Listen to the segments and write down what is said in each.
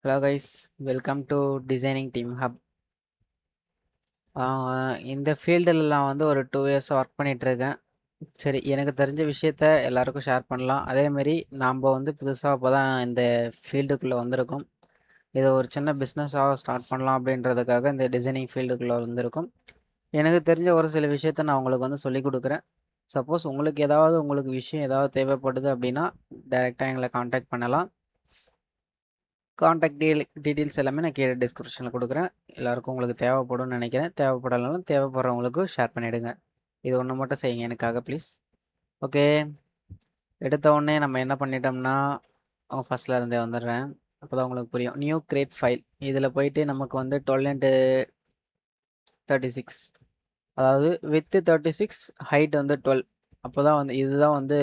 Hello guys, welcome to designing team hub. இந்த ஃபீல்டுலலாம் வந்து ஒரு 2 இயர்ஸ் ஒர்க் பண்ணிகிட்ருக்கேன். சரி, எனக்கு தெரிஞ்ச விஷயத்த எல்லாருக்கும் ஷேர் பண்ணலாம். அதேமாரி நாம் வந்து புதுசாக இப்போ தான் இந்த ஃபீல்டுக்குள்ளே வந்திருக்கோம். இதை ஒரு சின்ன பிஸ்னஸாக ஸ்டார்ட் பண்ணலாம் அப்படின்றதுக்காக இந்த டிசைனிங் ஃபீல்டுக்குள்ளே வந்திருக்கோம். எனக்கு தெரிஞ்ச ஒரு சில விஷயத்த நான் உங்களுக்கு வந்து சொல்லிக் கொடுக்குறேன். சப்போஸ் உங்களுக்கு விஷயம் ஏதாவது தேவைப்படுது அப்படின்னா டைரெக்டாக எங்களை காண்டாக்ட் பண்ணலாம். காண்டாக்ட் டீட்டெயில்ஸ் எல்லாமே நான் கீழே டிஸ்கிரிப்ஷனில் கொடுக்குறேன். எல்லாருக்கும் உங்களுக்கு தேவைப்படும்னு நினைக்கிறேன். தேவைப்படலாம், தேவைப்படுறவங்களுக்கு ஷேர் பண்ணிவிடுங்க. இது ஒன்று மட்டும் செய்யுங்க எனக்காக ப்ளீஸ். ஓகே, எடுத்த உடனே நம்ம என்ன பண்ணிட்டோம்னா அவங்க ஃபஸ்ட்டில் இருந்தே வந்துடுறேன். அப்போ தான் உங்களுக்கு புரியும். நியூ கிரியேட் ஃபைல், இதில் போயிட்டு நமக்கு வந்து 12x36, அதாவது வித்து 36, ஹைட் வந்து 12. அப்போ தான் வந்து இதுதான் வந்து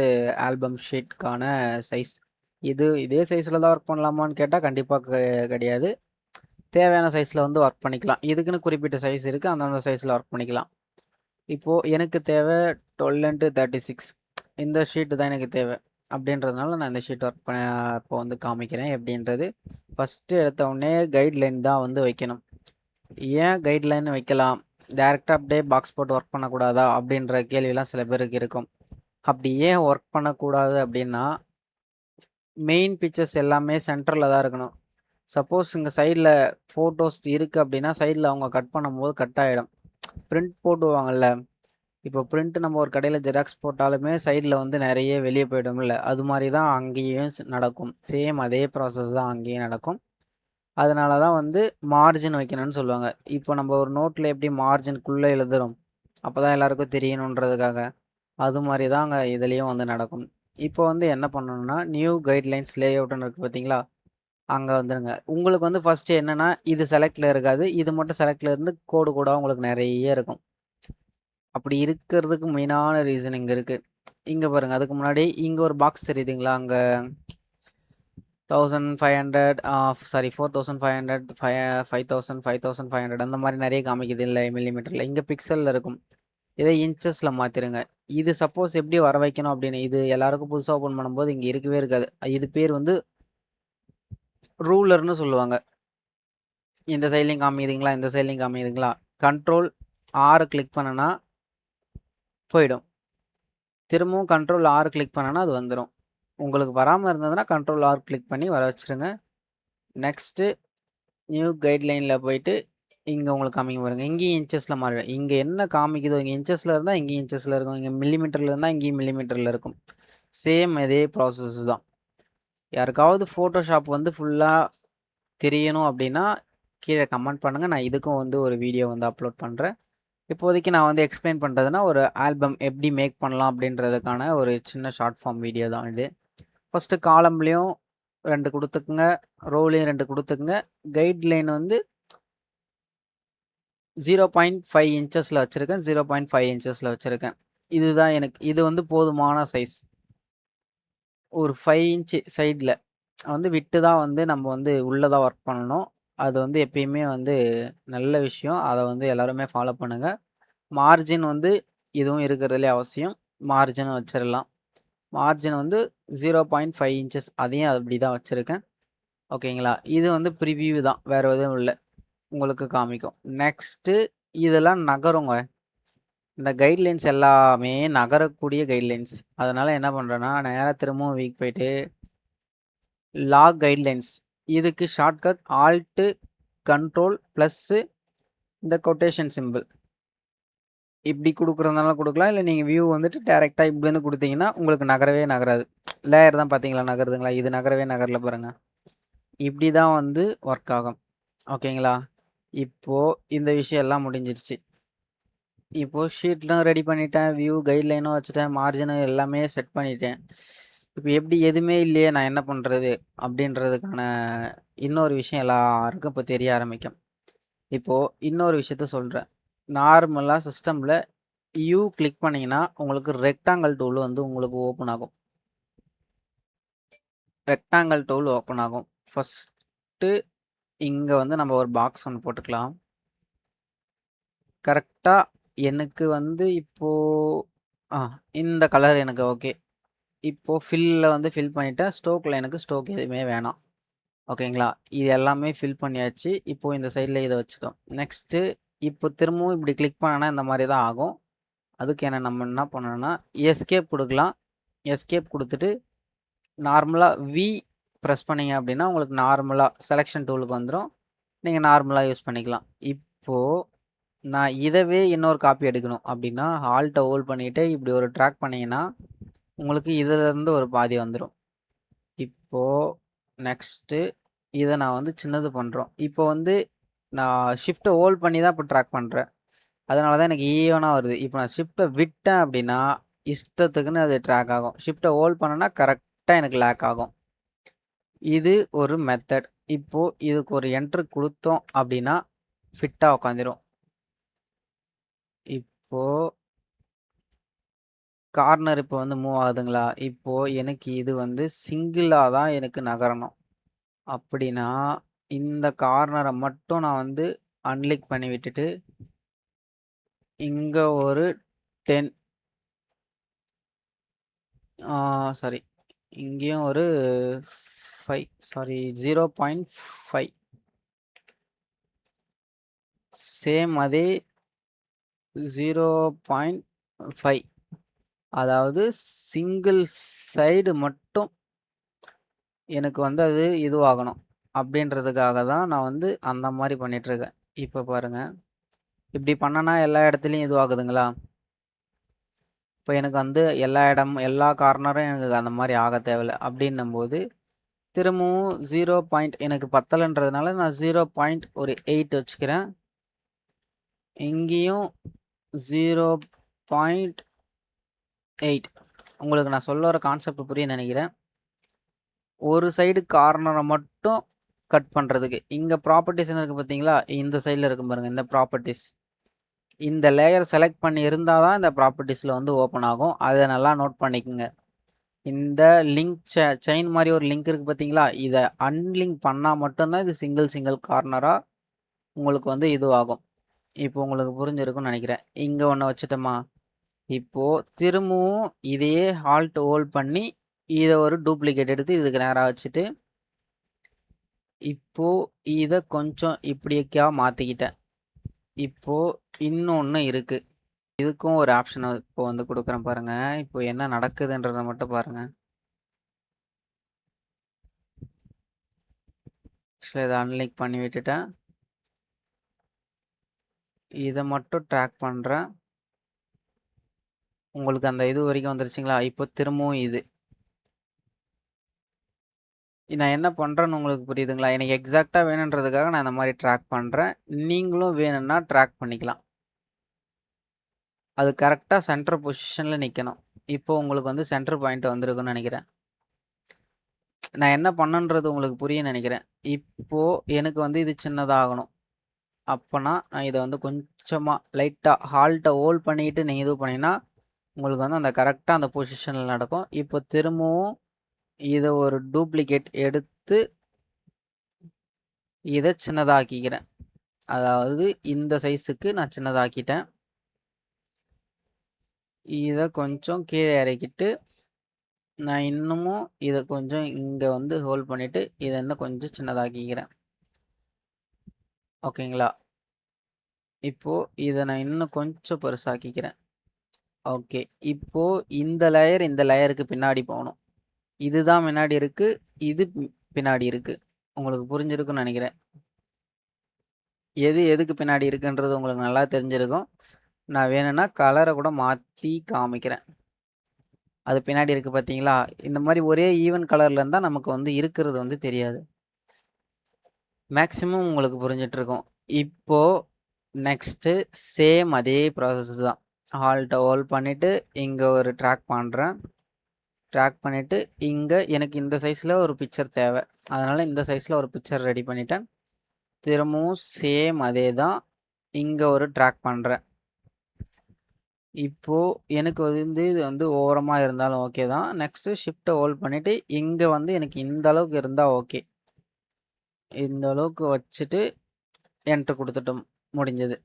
ஆல்பம் ஷீட்கான சைஸ். இதே சைஸில் தான் ஒர்க் பண்ணலாமான்னு கேட்டால் கண்டிப்பாக கிடையாது. தேவையான சைஸில் வந்து ஒர்க் பண்ணிக்கலாம். இதுக்குன்னு குறிப்பிட்ட சைஸ் இருக்குது, அந்தந்த சைஸில் ஒர்க் பண்ணிக்கலாம். இப்போது எனக்கு தேவை 12x36, இந்த ஷீட்டு தான் எனக்கு தேவை. அப்படின்றதுனால நான் இந்த ஷீட் ஒர்க் பண்ண இப்போ வந்து காமிக்கிறேன் எப்படின்றது. ஃபஸ்ட்டு எடுத்த உடனே கைட்லைன் தான் வந்து வைக்கணும். ஏன் கைட்லைன் வைக்கலாம், டேரெக்டாக அப்படியே பாக்ஸ் போட்டு ஒர்க் பண்ணக்கூடாதா அப்படின்ற கேள்வியெலாம் சில பேருக்கு இருக்கும். அப்படி ஏன் ஒர்க் பண்ணக்கூடாது அப்படின்னா, மெயின் பிக்சர்ஸ் எல்லாமே சென்டரில் தான் இருக்கணும். சப்போஸ் இங்கே சைடில் ஃபோட்டோஸ் இருக்குது அப்படின்னா சைடில் அவங்க கட் பண்ணும்போது கட் ஆகிடும். பிரிண்ட் போட்டுவாங்கல்ல, இப்போ பிரிண்ட் நம்ம ஒரு கடையில் ஜெராக்ஸ் போட்டாலுமே சைடில் வந்து நிறைய வெளியே போய்டும்ல, அது மாதிரி தான் அங்கேயும் நடக்கும். சேம் அதே ப்ராசஸ் தான் அங்கேயும் நடக்கும். அதனால தான் வந்து மார்ஜின் வைக்கணும்னு சொல்லுவாங்க. இப்போ நம்ம ஒரு நோட்டில் எப்படி மார்ஜின்குள்ளே எழுதுகிறோம், அப்போ தான் எல்லாருக்கும் தெரியணுன்றதுக்காக, அது மாதிரி தான் அங்கே இதுலேயும் வந்து நடக்கும். இப்போ வந்து என்ன பண்ணணும்னா, நியூ கைட்லைன்ஸ் லே அவுட்னு இருக்குது பார்த்தீங்களா, அங்கே வந்துடுங்க. உங்களுக்கு வந்து ஃபஸ்ட்டு என்னென்னா, இது செலக்டில் இருக்காது, இது மட்டும் செலக்டில் இருந்து கோடு கோடாக உங்களுக்கு நிறைய இருக்கும். அப்படி இருக்கிறதுக்கு மெயினான ரீசன் இங்கே இருக்குது. இங்கே பாருங்கள், அதுக்கு முன்னாடி இங்கே ஒரு பாக்ஸ் தெரியுதுங்களா, அங்கே 1500, சாரி 4500, 5000, 5500 அந்த மாதிரி நிறைய காமிக்குது இல்லை மில்லிமீட்டரில். இங்கே பிக்சலில் இருக்கும். இதை இன்ச்சஸில் மாற்றிடுங்க. இது சப்போஸ் எப்படி வர வைக்கணும் அப்படின்னு, இது எல்லாருக்கும் புதுசாக ஓப்பன் பண்ணும்போது இங்கே இருக்கவே இருக்காது. இது பேர் வந்து ரூலர்னு சொல்லுவாங்க. இந்த சைட்லையும் காமிக்குதுங்களா, இந்த சைட்லையும் காமிக்குதுங்களா, கண்ட்ரோல் ஆர் கிளிக் பண்ணனா போயிடும். திரும்பவும் கண்ட்ரோல் ஆர் கிளிக் பண்ணனா அது வந்துடும். உங்களுக்கு வராமல் இருந்ததுன்னா கண்ட்ரோல் ஆர் கிளிக் பண்ணி வர வச்சுருங்க. நெக்ஸ்ட்டு நியூ கைட்லைனில் போயிட்டு இங்கே உங்களுக்கு காமிக்க பாருங்கள். இங்கேயும் இன்ச்சஸில் மாறிடும். இங்கே என்ன காமிக்குதோ இங்கே இன்ச்சஸில் இருந்தால் இங்கேயும் இன்ச்சஸில் இருக்கும், இங்கே மில்லிமீட்டரில் இருந்தால் இங்கேயும் மில்லிமீட்டரில் இருக்கும். சேம் இதே ப்ராசஸ் தான். யாருக்காவது ஃபோட்டோஷாப் வந்து ஃபுல்லாக தெரியணும் அப்படின்னா கீழே கமெண்ட் பண்ணுங்கள். நான் இதுக்கும் வந்து ஒரு வீடியோ வந்து அப்லோட் பண்ணுறேன். இப்போதைக்கு நான் வந்து எக்ஸ்பிளைன் பண்ணுறதுனா ஒரு ஆல்பம் எப்படி மேக் பண்ணலாம் அப்படின்றதுக்கான ஒரு சின்ன ஷார்ட் ஃபார்ம் வீடியோ தான் இது. ஃபஸ்ட்டு காலம்லேயும் 2 கொடுத்துக்குங்க, ரோலையும் 2 கொடுத்துக்குங்க. கைட்லைன் வந்து 0.5 இன்ச்சஸில் வச்சுருக்கேன், 0.5 இன்ச்சஸில் வச்சுருக்கேன். இதுதான் எனக்கு இது வந்து போதுமான சைஸ். ஒரு 5 இன்ச்சு சைடில் வந்து விட்டு தான் வந்து நம்ம வந்து உள்ளதாக ஒர்க் பண்ணணும். அது வந்து எப்பயுமே வந்து நல்ல விஷயம். அதை வந்து எல்லாருமே ஃபாலோ பண்ணுங்கள். மார்ஜின் வந்து இதுவும் இருக்கிறதுலே அவசியம். மார்ஜினும் வச்சிடலாம். மார்ஜின் வந்து 0.5 இன்ச்சஸ், அதையும் அப்படி தான் வச்சுருக்கேன். ஓகேங்களா, இது வந்து ப்ரிவியூ தான், வேறு எதுவும் இல்லை, உங்களுக்கு காமிக்கும். நெக்ஸ்ட்டு இதெல்லாம் நகருங்க. இந்த கைட்லைன்ஸ் எல்லாமே நகரக்கூடிய கைட்லைன்ஸ். அதனால் என்ன பண்ணுறேன்னா, நேராக திரும்பவும் வீக் போயிட்டு லாக் கைட்லைன்ஸ், இதுக்கு ஷார்ட்கட் ஆல்ட்டு கண்ட்ரோல் ப்ளஸ்ஸு இந்த கொட்டேஷன் சிம்பிள். இப்படி கொடுக்குறதுனால கொடுக்கலாம், இல்லை நீங்கள் வியூ வந்துட்டு டேரெக்டாக இப்படி வந்து கொடுத்தீங்கன்னா உங்களுக்கு நகரவே நகராது. லேயர் தான் பார்த்தீங்களா நகருதுங்களா, இது நகரவே நகரில் பாருங்கள். இப்படி தான் வந்து ஒர்க் ஆகும். ஓகேங்களா, இப்போது இந்த விஷயம் எல்லாம் முடிஞ்சிருச்சு. இப்போது ஷீட்லாம் ரெடி பண்ணிட்டேன், வியூ கைட்லைனும் வச்சுட்டேன், மார்ஜினும் எல்லாமே செட் பண்ணிட்டேன். இப்போ எப்படி எதுவுமே இல்லையே நான் என்ன பண்ணுறது அப்படின்றதுக்கான இன்னொரு விஷயம் எல்லாருக்கும் இப்போ தெரிய ஆரம்பிக்கும். இப்போது இன்னொரு விஷயத்த சொல்கிறேன். நார்மலாக சிஸ்டமில் யூ கிளிக் பண்ணிங்கன்னா உங்களுக்கு ரெக்டாங்கிள் டூல் வந்து உங்களுக்கு ஓப்பன் ஆகும். ரெக்டாங்கிள் டூல் ஓப்பன் ஆகும். ஃபஸ்ட்டு இங்கே வந்து நம்ம ஒரு பாக்ஸ் ஒன்று போட்டுக்கலாம். கரெக்டாக எனக்கு வந்து இப்போது இந்த கலர் எனக்கு ஓகே. இப்போது ஃபில்லில் வந்து ஃபில் பண்ணிவிட்டேன். ஸ்டோக்கில் எனக்கு ஸ்டோக் எதுவுமே வேணாம். ஓகேங்களா? இது எல்லாமே ஃபில் பண்ணியாச்சு. இப்போ இந்த சைட்ல இத வச்சுட்டோம். நெக்ஸ்ட்டு இப்போ திரும்பவும் இப்படி கிளிக் பண்ணனா இந்த மாரி தான் ஆகும். அதுக்கு நம்ம என்ன பண்ணணும்னா, எஸ்கேப் குடுக்கலாம். எஸ்கேப் குடுத்துட்டு நார்மலா பிரஸ் பண்ணீங்க அப்படின்னா, உங்களுக்கு நார்மலா செலக்ஷன் டூலுக்கு வந்துரும். நீங்க நார்மலா யூஸ் பண்ணிக்கலாம். இப்போ நான் இதவே இன்னொரு காப்பி எடுக்கணும் அப்படின்னா, ஆல்ட்ட ஹோல்ட் பண்ணிட்டு இப்படி ஒரு ட்ராக் பண்ணீங்கன்னா, உங்களுக்கு இதிலருந்து ஒரு பாதி வந்துரும். இப்போ நெக்ஸ்ட்டு இத நான் வந்து சின்னது பண்றோம். இப்போ வந்து நான் ஷிஃப்ட்ட ஹோல்ட் பண்ணி தான் இப்போ ட்ராக் பண்றேன். அதனால தான் எனக்கு ஈவனா வருது. இப்போ நான் ஷிஃப்ட்ட விட்டேன் அப்படின்னா, இஷ்டத்துக்குன்னு அது ட்ராக் ஆகும். ஷிஃப்ட்ட ஹோல்ட் பண்ணேன்னா கரெக்ட்டா எனக்கு லாக் ஆகும். இது ஒரு மெத்தட். இப்போ இதுக்கு ஒரு என்டர் குடுத்தோம் அப்படின்னா, ஃபிட்டா உட்காந்துரும். இப்போ கார்னர் இப்போ வந்து மூவ் ஆகுதுங்களா? இப்போ எனக்கு இது வந்து சிங்கிளா தான் எனக்கு நகரணும். அப்படின்னா, இந்த கார்னர மட்டும் நான் வந்து அன்லிக் பண்ணி விட்டுட்டு, இங்க ஒரு 10 சாரி. இங்கேயும் ஒரு 5 சாரி 0.5 சேம் அதே 0.5 அதாவது சிங்கிள் சைடு மட்டும் எனக்கு வந்து அது இதுவாகணும். அப்படின்றதுக்காக தான் நான் வந்து அந்த மாரி பண்ணிட்டுருக்கேன். இப்போ பாருங்க. இப்படி பண்ணனா எல்லா இடத்துலயும் இதுவாகுதுங்களா? இப்போ எனக்கு வந்து எல்லா கார்னரும் எனக்கு அந்த மாரி ஆக தேவையில்ல. அப்படின்னும்போது திரும்பவும் 0 பாயிண்ட் எனக்கு பத்தலன்றதுனால நான் 0. ஒரு 8 வச்சுக்கிறேன். இங்கேயும் 0.8 உங்களுக்கு நான் சொல்ல வர கான்செப்ட் புரியும்னு நினைக்கிறேன். ஒரு சைடு கார்னரை மட்டும் கட் பண்ணுறதுக்கு இங்கே ப்ராப்பர்ட்டிஸ்னு இருக்குது பார்த்தீங்களா? இந்த சைடில் இருக்கும் பாருங்கள் இந்த ப்ராப்பர்ட்டிஸ். இந்த லேயர் செலக்ட் பண்ணி இருந்தால் தான் இந்த ப்ராப்பர்ட்டிஸில் வந்து ஓப்பன் ஆகும். அதை நல்லா நோட் பண்ணிக்கோங்க. இந்த லிங்க் செயின் மாதிரி ஒரு லிங்க் இருக்குது பார்த்தீங்களா? இதை அன்லிங்க் பண்ணால் மட்டும்தான் இது சிங்கிள் கார்னராக உங்களுக்கு வந்து இதுவாகும். இப்போ உங்களுக்கு புரிஞ்சிருக்கும்னு நினைக்கிறேன். இங்கே ஒன்று வச்சுட்டோமா? இப்போது திரும்பவும் இதையே ஹால்ட் ஹோல்ட் பண்ணி இதை ஒரு டூப்ளிகேட் எடுத்து இதுக்கு நேராக வச்சுட்டு இப்போ இதை கொஞ்சம் இப்படிக்கா மாற்றிக்கிட்டேன். இப்போ இன்னொன்று இருக்கு. இதுக்கும் ஒரு ஆப்ஷன் இப்போ வந்து கொடுக்குறேன் பாருங்க. இப்போ என்ன நடக்குதுன்றதை மட்டும் பாருங்க. ஆக்சுவலாக இதை அன்லிங்க் பண்ணி விட்டுட்டேன். இதை மட்டும் ட்ராக் பண்ணுறேன். உங்களுக்கு அந்த இது வரைக்கும் வந்துருச்சுங்களா? இப்போ திரும்பவும் இது நான் என்ன பண்ணுறேன்னு உங்களுக்கு புரியுதுங்களா? எனக்கு எக்ஸாக்டாக வேணுன்றதுக்காக நான் இந்த மாதிரி ட்ராக் பண்ணுறேன். நீங்களும் வேணும்னா ட்ராக் பண்ணிக்கலாம். அது கரெக்டாக சென்டர் பொசிஷனில் நிற்கணும். இப்போ உங்களுக்கு வந்து சென்டர் பாயிண்ட் வந்திருக்குன்னு நினைக்கிறேன். நான் என்ன பண்ணன்றது உங்களுக்கு புரியும்னு நினைக்கிறேன். இப்போது எனக்கு வந்து இது சின்னதாகணும். அப்போனா நான் இதை வந்து கொஞ்சமாக லைட்டாக ஹால்ட்டை ஹோல்ட் பண்ணிக்கிட்டு நீங்கள் இது பண்ணிங்கன்னா உங்களுக்கு வந்து அந்த கரெக்டாக அந்த பொசிஷனில் நடக்கும். இப்போ திரும்பவும் இதை ஒரு டூப்ளிகேட் எடுத்து இதை சின்னதாக்கிக்கிறேன். அதாவது இந்த சைஸுக்கு நான் சின்னதாக்கிட்டேன். இதை கொஞ்சம் கீழே இறக்கிட்டு நான் இன்னமும் இதை கொஞ்சம் இங்கே வந்து ஹோல்ட் பண்ணிவிட்டு இதை இன்னும் கொஞ்சம் சின்னதாக்கிக்கிறேன். ஓகேங்களா? இப்போது இதை நான் இன்னும் கொஞ்சம் பெருசாக்கிக்கிறேன். ஓகே. இப்போது இந்த லேயருக்கு பின்னாடி போகணும். இதுதான் முன்னாடி இருக்குது, இது பின்னாடி இருக்குது. உங்களுக்கு புரிஞ்சிருக்குன்னு நினைக்கிறேன். எதுக்கு பின்னாடி இருக்குன்றது உங்களுக்கு நல்லா தெரிஞ்சிருக்கும். நான் வேணும்னா கலரை கூட மாற்றி காமிக்கிறேன். அது பின்னாடி இருக்குது பார்த்தீங்களா? இந்த மாதிரி ஒரே ஈவன் கலரில் இருந்தால் நமக்கு வந்து இருக்கிறது வந்து தெரியாது. மேக்ஸிமம் உங்களுக்கு புரிஞ்சிட்ருக்கும். இப்போது நெக்ஸ்ட்டு சேம் அதே ப்ராசஸ் தான். ஹால்ட்டை ஹோல்ட் பண்ணிவிட்டு இங்கே ஒரு ட்ராக் பண்ணுறேன். ட்ராக் பண்ணிவிட்டு இங்கே எனக்கு இந்த சைஸில் ஒரு பிக்சர் தேவை. அதனால் இந்த சைஸில் ஒரு பிக்சர் ரெடி பண்ணிவிட்டேன். திரும்பவும் சேம் அதே தான். இங்கே ஒரு ட்ராக் பண்ணுறேன். இப்போது எனக்கு வந்து இது வந்து ஓரமாக இருந்தாலும் ஓகே தான். நெக்ஸ்ட்டு ஷிஃப்ட்டை ஹோல்ட் பண்ணிவிட்டு இங்கே வந்து எனக்கு இந்த அளவுக்கு இருந்தால் ஓகே. இந்த அளவுக்கு வச்சுட்டு என்ட்ரு கொடுத்துட்டோம், முடிஞ்சது.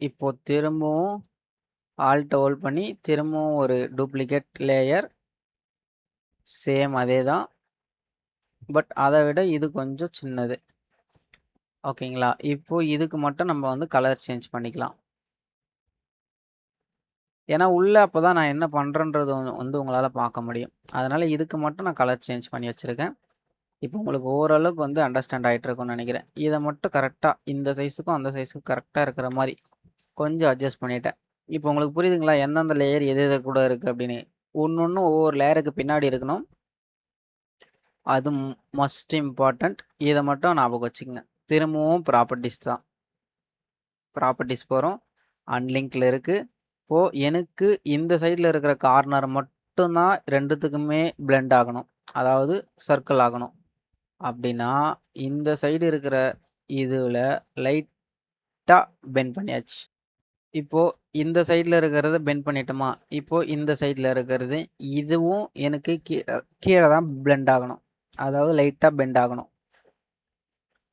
இப்போ திரும்பவும் ஆல்ட்டை ஹோல்ட் பண்ணி திரும்பவும் ஒரு டூப்ளிகேட் லேயர் சேம் அதே தான். பட் அதை விட இது கொஞ்சம் சின்னது. ஓகேங்களா? இப்போ இதுக்கு மட்டும் நம்ம வந்து கலர் சேஞ்ச் பண்ணிக்கலாம். ஏன்னா உள்ள அப்பதான் நான் என்ன பண்றேன்றது வந்து உங்களால பார்க்க முடியும். அதனால இதுக்கு மட்டும் நான் கலர் சேஞ்ச் பண்ணி வச்சிருக்கேன். இப்போ உங்களுக்கு ஓரளவுக்கு வந்து அண்டர்ஸ்டாண்ட் ஆயிட்டு இருக்கும்னு நினைக்கிறேன். இதை மட்டும் கரெக்டா இந்த சைஸுக்கும் அந்த சைஸுக்கும் கரெக்டா இருக்கிற மாதிரி கொஞ்சம் அட்ஜஸ்ட் பண்ணிட்டேன். இப்போ உங்களுக்கு புரியுதுங்களா? எந்தெந்த லேயர் எது எது கூட இருக்கு அப்படின்னு. ஒன்னொன்னு ஒவ்வொரு லேயருக்கு பின்னாடி இருக்கணும். அது மஸ்ட் இம்பார்ட்டன்ட். இதை மட்டும் ஞாபகம் வச்சுக்கோங்க. திரும்பவும் ப்ராப்பர்ட்டிஸ் தான். ப்ராப்பர்ட்டிஸ் போகிறோம். அன்லிங்க்ல இருக்கு. இப்போ எனக்கு இந்த சைடில் இருக்கிற கார்னர் மட்டும்தான் ரெண்டுத்துக்குமே பிளெண்ட் ஆகணும். அதாவது சர்க்கிள் ஆகணும். அப்படின்னா இந்த சைடு இருக்கிற இதில் லைட்டாக பெண்ட் பண்ணியாச்சு. இப்போ இந்த சைடில் இருக்கிறத பெண்ட் பண்ணிட்டோமா? இப்போ இந்த சைடில் இருக்கிறது இதுவும் எனக்கு கீழே தான் பிளெண்ட் ஆகணும். அதாவது லைட்டாக பெண்ட் ஆகணும்.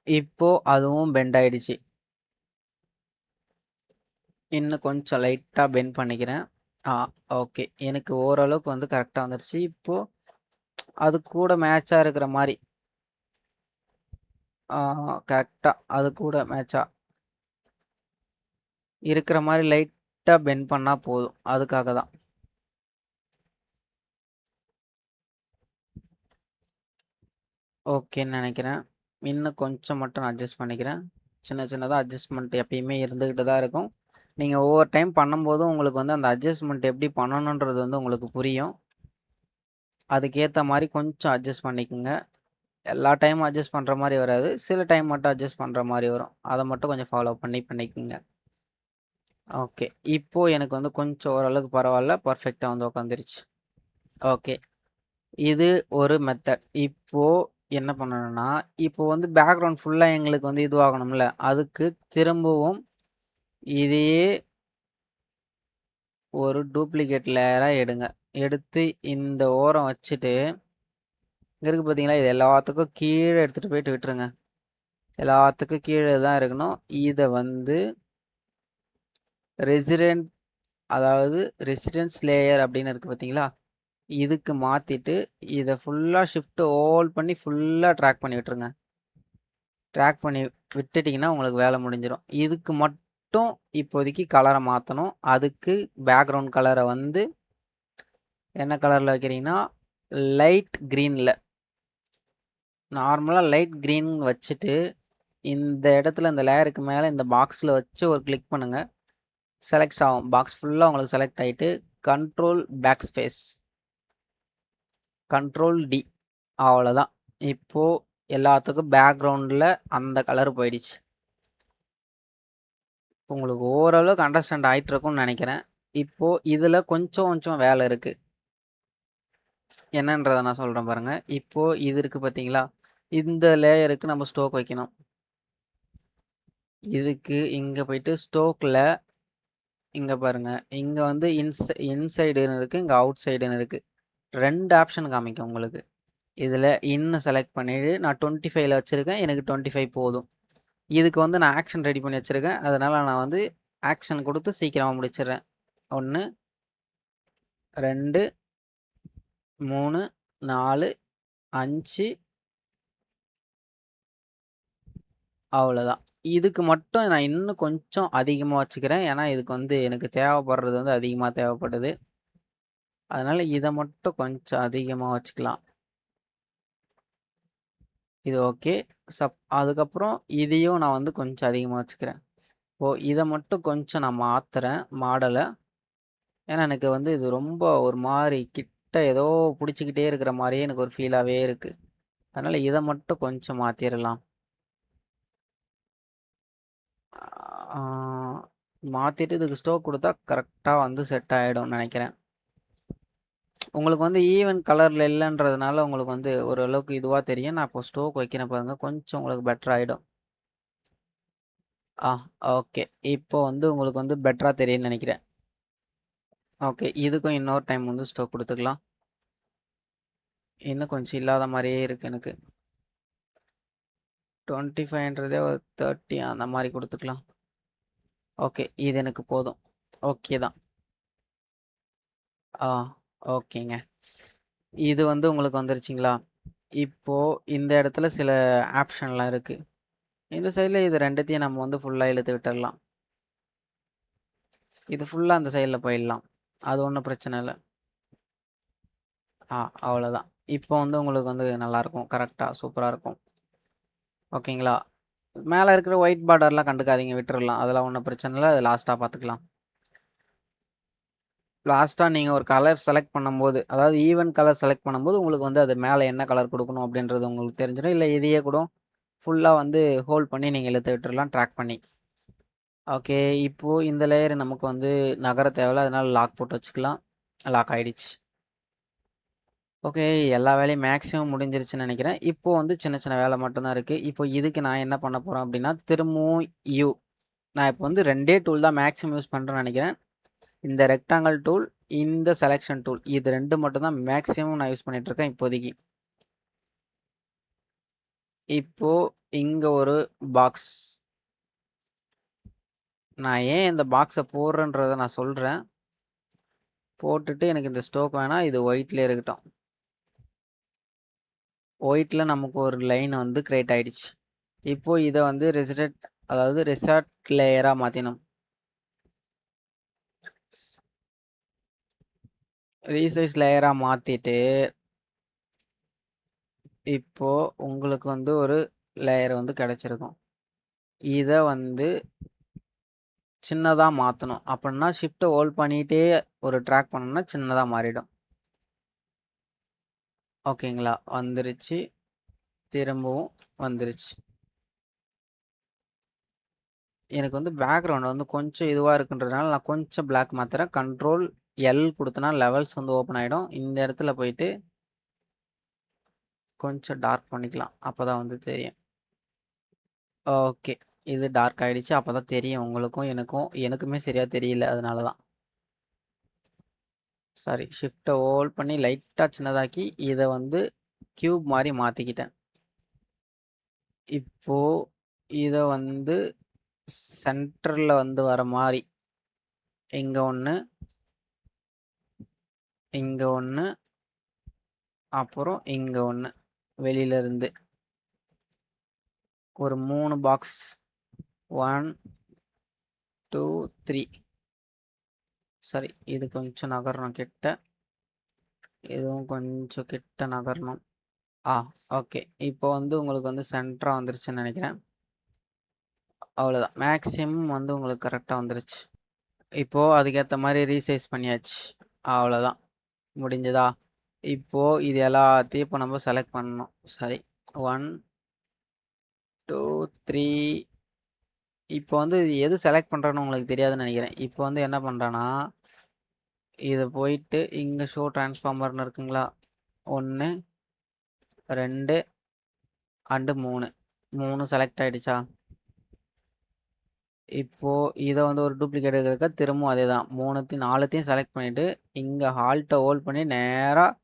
இப்போ அதுவும் பெண்ட் ஆயிடுச்சு. இன்னும் கொஞ்சம் லைட்டாக பெண்ட் பண்ணிக்கிறேன். ஓகே. எனக்கு ஓரளவுக்கு வந்து கரெக்டாக வந்துடுச்சு. இப்போ அது கூட மேட்சாக இருக்கிற மாதிரி கரெக்டாக அது கூட மேட்சாக இருக்கிற மாதிரி லைட்டாக பெண்ட் பண்ணால் போதும். அதுக்காக தான். ஓகேன்னு நினைக்கிறேன். இன்னும் கொஞ்சம் மட்டும் நான் அட்ஜஸ்ட் பண்ணிக்கிறேன். சின்ன சின்னதாக அட்ஜஸ்ட்மெண்ட் எப்பயுமே இருந்துக்கிட்டு தான் இருக்கும். நீங்கள் ஒவ்வொரு டைம் பண்ணும்போதும் உங்களுக்கு வந்து அந்த அட்ஜஸ்ட்மெண்ட் எப்படி பண்ணணுன்றது வந்து உங்களுக்கு புரியும். அதுக்கேற்ற மாதிரி கொஞ்சம் அட்ஜஸ்ட் பண்ணிக்கோங்க. எல்லா டைமும் அட்ஜஸ்ட் பண்ணுற மாதிரி வராது. சில டைம் மட்டும் அட்ஜஸ்ட் பண்ணுற மாதிரி வரும். அதை மட்டும் கொஞ்சம் ஃபாலோ பண்ணிக்கோங்க. ஓகே. இப்போது எனக்கு வந்து கொஞ்சம் ஓரளவுக்கு பரவாயில்ல. பர்ஃபெக்டாக வந்து உட்காந்துருச்சு. ஓகே. இது ஒரு மெத்தட். இப்போது என்ன பண்ணணும்னா, இப்போ வந்து பேக்ரவுண்ட் ஃபுல்லாக எங்களுக்கு வந்து இதுவாகணும்ல, அதுக்கு திரும்பவும் இதையே ஒரு டூப்ளிகேட் லேயராக எடுங்க. எடுத்து இந்த ஓரம் வச்சுட்டு இங்கே இருக்குது பார்த்தீங்களா? இது எல்லாத்துக்கும் கீழே எடுத்துகிட்டு போயிட்டு விட்டுருங்க. எல்லாத்துக்கும் கீழே தான் இருக்கணும். இதை வந்து ரெசிடென்ட் அதாவது ரெசிடென்ஸ் லேயர் அப்படின்னு இருக்குது பார்த்தீங்களா? இதுக்கு மாற்றிட்டு இதை ஃபுல்லாக ஷிஃப்ட் ஹோல்ட் பண்ணி ஃபுல்லாக ட்ராக் பண்ணி விட்டுருங்க. ட்ராக் பண்ணி விட்டுட்டிங்கன்னா உங்களுக்கு வேலை முடிஞ்சிடும். இதுக்கு மட்டும் இப்போதைக்கு கலரை மாற்றணும். அதுக்கு பேக்ரவுண்ட் கலரை வந்து என்ன கலரில் வைக்கிறீங்கன்னா லைட் க்ரீனில், நார்மலாக லைட் க்ரீன் வச்சுட்டு இந்த இடத்துல இந்த லேயருக்கு மேலே இந்த பாக்ஸில் வச்சு ஒரு கிளிக் பண்ணுங்கள். செலக்ட் ஆகும். பாக்ஸ் ஃபுல்லாக உங்களுக்கு செலக்ட் ஆகிட்டு control backspace, control D, அவ்வளோதான். இப்போது எல்லாத்துக்கும் பேக்ரவுண்டில் அந்த கலர் போயிடுச்சு. உங்களுக்கு ஓரளவுக்கு அண்டர்ஸ்டாண்ட் ஆகிட்டு இருக்கும்னு நினைக்கிறேன். இப்போது இதில் கொஞ்சம் கொஞ்சம் வேலை இருக்குது. என்னன்றதை நான் சொல்கிறேன் பாருங்கள். இப்போது இது இருக்குது பார்த்தீங்களா? இந்த லேயருக்கு நம்ம ஸ்டோக் வைக்கணும். இதுக்கு இங்கே போயிட்டு ஸ்டோக்கில் இங்கே பாருங்கள், இங்கே வந்து இன்சைடுன்னு இருக்குது, இங்கே அவுட் சைடுன்னு இருக்குது. 2 ஆப்ஷன் காமிக்கும் உங்களுக்கு. இதில் இன்னும் செலக்ட் பண்ணிவிட்டு நான் 25ல் வச்சுருக்கேன். எனக்கு 25 போதும். இதுக்கு வந்து நான் ஆக்ஷன் ரெடி பண்ணி வச்சுருக்கேன். அதனால் நான் வந்து ஆக்ஷன் கொடுத்து சீக்கிரமாக முடிச்சிடுறேன். 1 2 3 4 5 அவ்வளோதான். இதுக்கு மட்டும் நான் இன்னும் கொஞ்சம் அதிகமாக வச்சுக்கிறேன். ஏன்னா இதுக்கு வந்து எனக்கு தேவைப்படுறது வந்து அதிகமாக தேவைப்படுது. அதனால் இதை மட்டும் கொஞ்சம் அதிகமாக வச்சுக்கலாம். இது ஓகே. அதுக்கப்புறம் இதையும் நான் வந்து கொஞ்சம் அதிகமாக வச்சுக்கிறேன். இதை மட்டும் கொஞ்சம் நான் மாற்றுறேன் மாடலை. ஏன்னா எனக்கு வந்து இது ரொம்ப ஒரு மாதிரி கிட்ட ஏதோ பிடிச்சிக்கிட்டே இருக்கிற மாதிரியே எனக்கு ஒரு ஃபீலாகவே இருக்குது. அதனால் இதை மட்டும் கொஞ்சம் மாற்றிடலாம். மாற்றிட்டு இதுக்கு ஸ்டோக் கொடுத்தா கரெக்டாக வந்து செட் ஆகிடும்னு நினைக்கிறேன். உங்களுக்கு வந்து ஈவன் கலரில் இல்லைன்றதுனால உங்களுக்கு வந்து ஓரளவுக்கு இதுவாக தெரியும். நான் இப்போ ஸ்டோக் வைக்கிறேன் பாருங்கள், கொஞ்சம் உங்களுக்கு பெட்டர் ஆகிடும். ஓகே. இப்போ வந்து உங்களுக்கு வந்து பெட்டராக தெரியும்னு நினைக்கிறேன். ஓகே. இதுக்கும் இன்னொரு டைம் வந்து ஸ்டோக் கொடுத்துக்கலாம். இன்னும் கொஞ்சம் இல்லாத மாதிரியே இருக்குது எனக்கு. 25ன்றதே ஒரு 30 அந்த மாதிரி கொடுத்துக்கலாம். ஓகே. இது எனக்கு போதும். ஓகே தான். ஓகேங்க. இது வந்து உங்களுக்கு வந்துருச்சுங்களா? இப்போ இந்த இடத்துல சில ஆப்ஷன்லாம் இருக்கு. இந்த சைடில் இது ரெண்டுத்தையும் நம்ம வந்து ஃபுல்லாக இழுத்து விட்டுடலாம். இது ஃபுல்லாக அந்த சைடில் போயிடலாம். அது ஒன்றும் பிரச்சனை இல்லை. அவ்வளோதான். இப்போ வந்து உங்களுக்கு வந்து நல்லாயிருக்கும், கரெக்டாக சூப்பராக இருக்கும். ஓகேங்களா? மேலே இருக்கிற ஒயிட் பார்டர்லாம் கண்டுக்காதீங்க, விட்டுறலாம். அதெல்லாம் ஒன்றும் பிரச்சனை இல்லை. அது லாஸ்ட்டாக பார்த்துக்கலாம். லாஸ்ட்டாக நீங்கள் ஒரு கலர் செலக்ட் பண்ணும்போது, அதாவது ஈவன் கலர் செலக்ட் பண்ணும்போது உங்களுக்கு வந்து அது மேலே என்ன கலர் கொடுக்கணும் அப்படின்றது உங்களுக்கு தெரிஞ்சிடும். இல்லை இதையே கூட ஃபுல்லாக வந்து ஹோல்ட் பண்ணி நீங்கள் இழுத்து விட்டுறலாம் ட்ராக் பண்ணி. ஓகே, இப்போது இந்த லேயர் நமக்கு வந்து நகர தேவையில்ல, அதனால் லாக் போட்டு வச்சுக்கலாம். லாக் ஆகிடுச்சு. ஓகே, எல்லா வேலையும் மேக்ஸிமம் முடிஞ்சிருச்சுன்னு நினைக்கிறேன். இப்போது வந்து சின்ன சின்ன வேலை மட்டும்தான் இருக்குது. இப்போ இதுக்கு நான் என்ன பண்ண போகிறேன் அப்படின்னா, திரும்பவும் நான் இப்போ வந்து 2 டூல் தான் மேக்ஸிமம் யூஸ் பண்ணுறேன்னு நினைக்கிறேன். இந்த ரெக்டாங்கிள் டூல், இந்த செலெக்ஷன் டூல், இது 2 மட்டும் தான் மேக்ஸிமம் நான் யூஸ் பண்ணிகிட்ருக்கேன் இப்போதைக்கு. இப்போது இங்கே ஒரு பாக்ஸ். நான் ஏன் இந்த பாக்ஸை போடுறேன்றதை நான் சொல்கிறேன். போட்டுட்டு எனக்கு இந்த ஸ்டோக் வேணாம், இது ஒயிட்லேயே இருக்கட்டும். ஒயிட்டில் நமக்கு ஒரு லைன் வந்து கிரியேட் ஆகிடுச்சு. இப்போது இதை வந்து ரெசார்ட் லேயராக மாற்றினோம். ரீசைஸ் லேயராக மாற்றிட்டு இப்போது உங்களுக்கு வந்து ஒரு லேயர் வந்து கிடச்சிருக்கும். இதை வந்து சின்னதாக மாற்றணும். அப்படின்னா ஷிஃப்ட்டை ஹோல்ட் பண்ணிகிட்டே ஒரு ட்ராக் பண்ணோம்னா சின்னதாக மாறிடும். ஓகேங்களா? வந்துருச்சு, திரும்பவும் வந்துருச்சு. எனக்கு வந்து பேக்ரவுண்ட் வந்து கொஞ்சம் இதுவாக இருக்குன்றதுனால நான் கொஞ்சம் பிளாக் மாற்றுறேன். கண்ட்ரோல் எல் கொடுத்தனா லெவல்ஸ் வந்து ஓப்பன் ஆகிடும். இந்த இடத்துல போயிட்டு கொஞ்சம் டார்க் பண்ணிக்கலாம், அப்போ தான் வந்து தெரியும். ஓகே, இது டார்க் ஆகிடுச்சு. அப்போ தான் தெரியும் உங்களுக்கும் எனக்குமே சரியாக தெரியல, அதனால தான். சாரி, ஷிஃப்ட்டை ஹோல்ட் பண்ணி லைட்டாக சின்னதாக்கி இதை வந்து க்யூப் மாதிரி மாற்றிக்கிட்டேன். இப்போது இதை வந்து சென்டரில் வந்து வர மாதிரி இங்கே ஒன்று, இங்கே ஒன்று, அப்புறம் இங்கே ஒன்று, வெளியிலேருந்து ஒரு 3 பாக்ஸ். 1 2 3. சரி, இது கொஞ்சம் நகரணும் கிட்ட, இதுவும் கொஞ்சம் கிட்ட நகரணும். ஓகே, இப்போ வந்து உங்களுக்கு வந்து சென்டராக வந்துருச்சுன்னு நினைக்கிறேன். அவ்வளோதான், மேக்ஸிமம் வந்து உங்களுக்கு கரெக்டாக வந்துருச்சு. இப்போது அதுக்கேற்ற மாதிரி ரீசைஸ் பண்ணியாச்சு. அவ்வளோதான், முடிஞ்சதா? இப்போது இது எல்லாத்தையும் இப்போ நம்ம செலக்ட் பண்ணணும். சரி, 1 2 3. இப்போ வந்து எது செலக்ட் பண்ணுறேன்னு உங்களுக்கு தெரியாதுன்னு நினைக்கிறேன். இப்போ வந்து என்ன பண்ணுறேன்னா, இதை போயிட்டு இங்கே ஷோ டிரான்ஸ்ஃபார்மர்னு இருக்குங்களா, 1 2 அண்டு 3 செலக்ட் ஆகிடுச்சா? இப்போது இதை வந்து ஒரு டூப்ளிகேட் எடுக்க திரும்பவும் அதே தான், 4த்தையும் செலக்ட் பண்ணிவிட்டு இங்கே ஹால்ட்டை ஹோல்ட் பண்ணி நேராக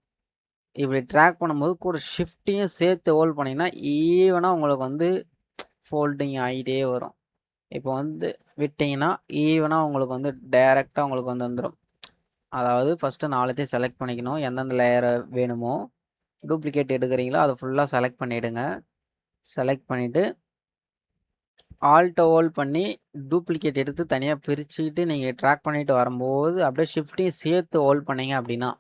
இப்படி ட்ராக் பண்ணும்போது கூட ஷிஃப்ட்டையும் சேர்த்து ஹோல்ட் பண்ணிங்கன்னா ஈவனாக உங்களுக்கு வந்து ஃபோல்டிங் ஆகிட்டே வரும். இப்போ வந்து விட்டிங்கன்னா ஈவனாக உங்களுக்கு வந்து டைரெக்டாக உங்களுக்கு வந்து வந்துடும். அதாவது ஃபஸ்ட்டு 4த்தையும் செலக்ட் பண்ணிக்கணும். எந்தெந்த லேயரை வேணுமோ டூப்ளிகேட் எடுக்கிறீங்களோ அதை ஃபுல்லாக செலக்ட் பண்ணிவிடுங்க. செலக்ட் பண்ணிவிட்டு ஆல்ட்டை ஹோல்ட் பண்ணி டூப்ளிகேட் எடுத்து தனியாக பிரிச்சுக்கிட்டு நீங்கள் ட்ராக் பண்ணிட்டு வரும்போது அப்படியே ஷிஃப்ட்டையும் சேர்த்து ஹோல்ட் பண்ணிங்க அப்படின்னா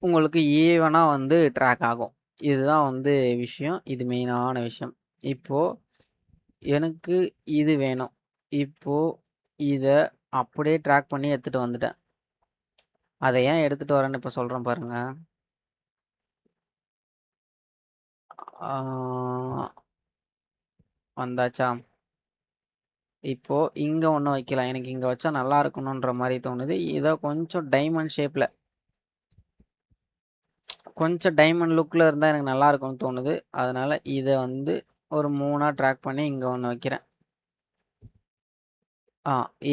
உங்களுக்கு ஈவனாக வந்து ட்ராக் ஆகும். இதுதான் வந்து விஷயம், இது மெயினான விஷயம். இப்போது எனக்கு இது வேணும். இப்போது இதை அப்படியே ட்ராக் பண்ணி எடுத்துகிட்டு வந்துட்டேன். அதை ஏன் எடுத்துகிட்டு வரேன்னு இப்போ சொல்கிறேன் பாருங்கள். வந்தாச்சா? இப்போது இங்கே ஒன்று வைக்கலாம். எனக்கு இங்கே வச்சா நல்லா இருக்கணுன்ற மாதிரி தோணுது. இதை கொஞ்சம் டைமண்ட் ஷேப்பில், கொஞ்சம் டைமண்ட் லுக்கில் இருந்தால் எனக்கு நல்லா இருக்கும்னு தோணுது. அதனால் இதை வந்து ஒரு 3ஆக ட்ராக் பண்ணி இங்கே ஒன்று வைக்கிறேன்.